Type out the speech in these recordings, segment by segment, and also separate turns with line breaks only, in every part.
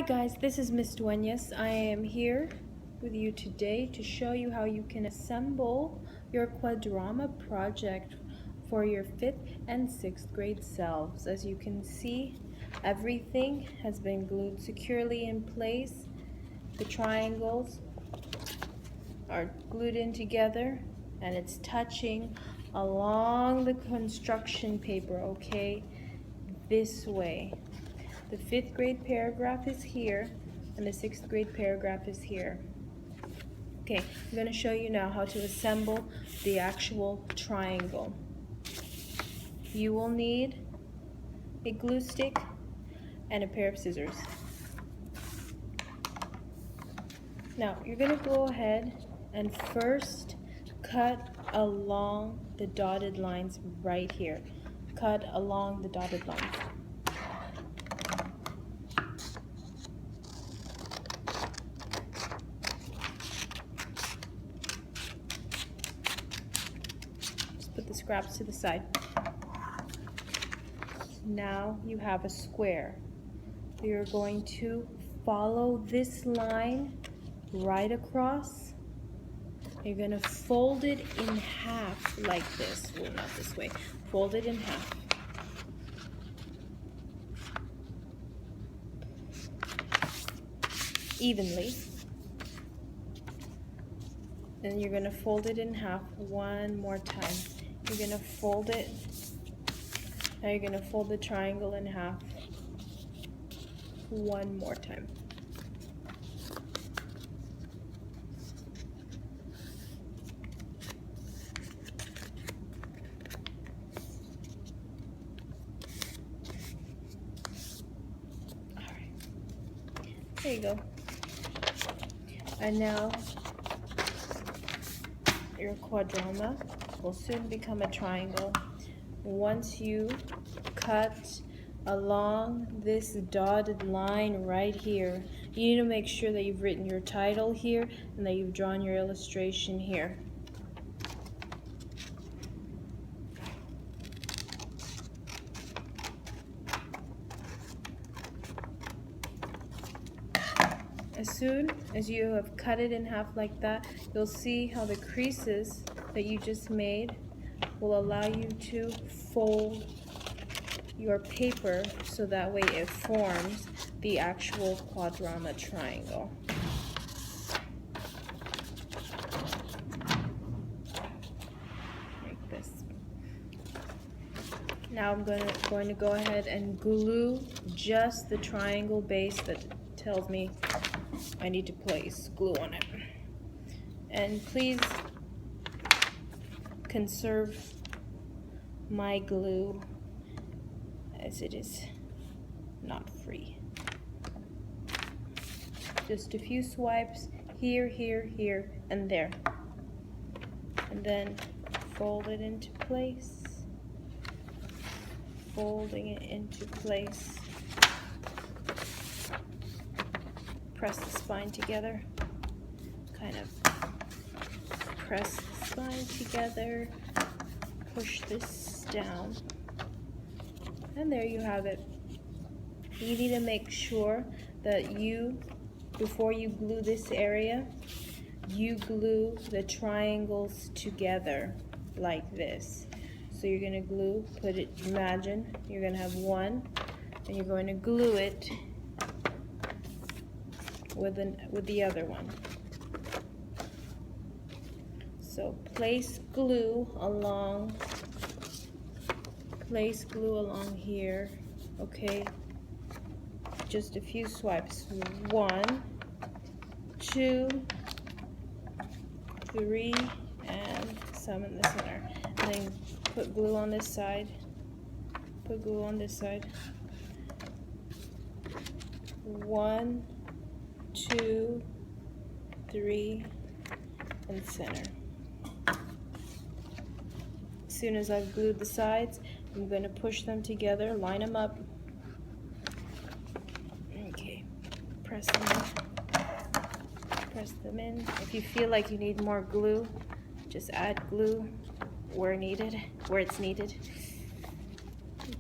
Hi guys, this is Miss Dueñas. I am here with you today to show you how you can assemble your Quadrama project for your 5th and 6th grade selves. As you can see, everything has been glued securely in place. The triangles are glued in together and it's touching along the construction paper, okay? This way. The 5th grade paragraph is here, and the 6th grade paragraph is here. Okay, I'm going to show you now how to assemble the actual triangle. You will need a glue stick and a pair of scissors. Now, you're going to go ahead and first cut along the dotted lines right here. Cut along the dotted lines. Put the scraps to the side. Now you have a square. You're going to follow this line right across. You're going to fold it in half like this. Well, not this way. Fold it in half. Evenly. Then you're going to fold it in half one more time. You're going to fold it. Now you're going to fold the triangle in half one more time. All right. There you go. And now your quadrama will soon become a triangle. Once you cut along this dotted line right here, you need to make sure that you've written your title here and that you've drawn your illustration here. As soon as you have cut it in half like that, you'll see how the creases that you just made will allow you to fold your paper so that way it forms the actual quadrama triangle. Like this. Now I'm going to go ahead and glue just the triangle base that tells me I need to place glue on it. And please conserve my glue as it is not free. Just a few swipes here, here, here, and there. And then fold it into place. Folding it into place. Press the spine together. Kind of press the spine together. Push this down. And there you have it. You need to make sure that before you glue this area, you glue the triangles together like this. So you're going to glue, imagine you're going to have one, and you're going to glue it with the other one. So place glue along here, okay? Just a few swipes. 1, 2, 3, and some in the center. And then put glue on this side. Put glue on this side. 1, 2, 3, and center. As soon as I've glued the sides, I'm going to push them together, line them up. Okay, press them in. Press them in. If you feel like you need more glue, just add glue where it's needed.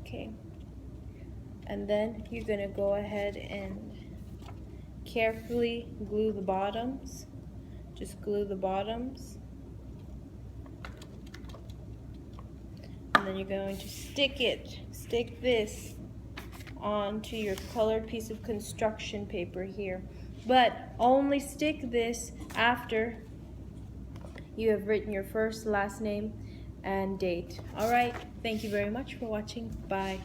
Okay. And then you're going to go ahead and carefully glue the bottoms. Just glue the bottoms. And then you're going to stick this onto your colored piece of construction paper here. But only stick this after you have written your first, last name, and date. Alright, thank you very much for watching. Bye.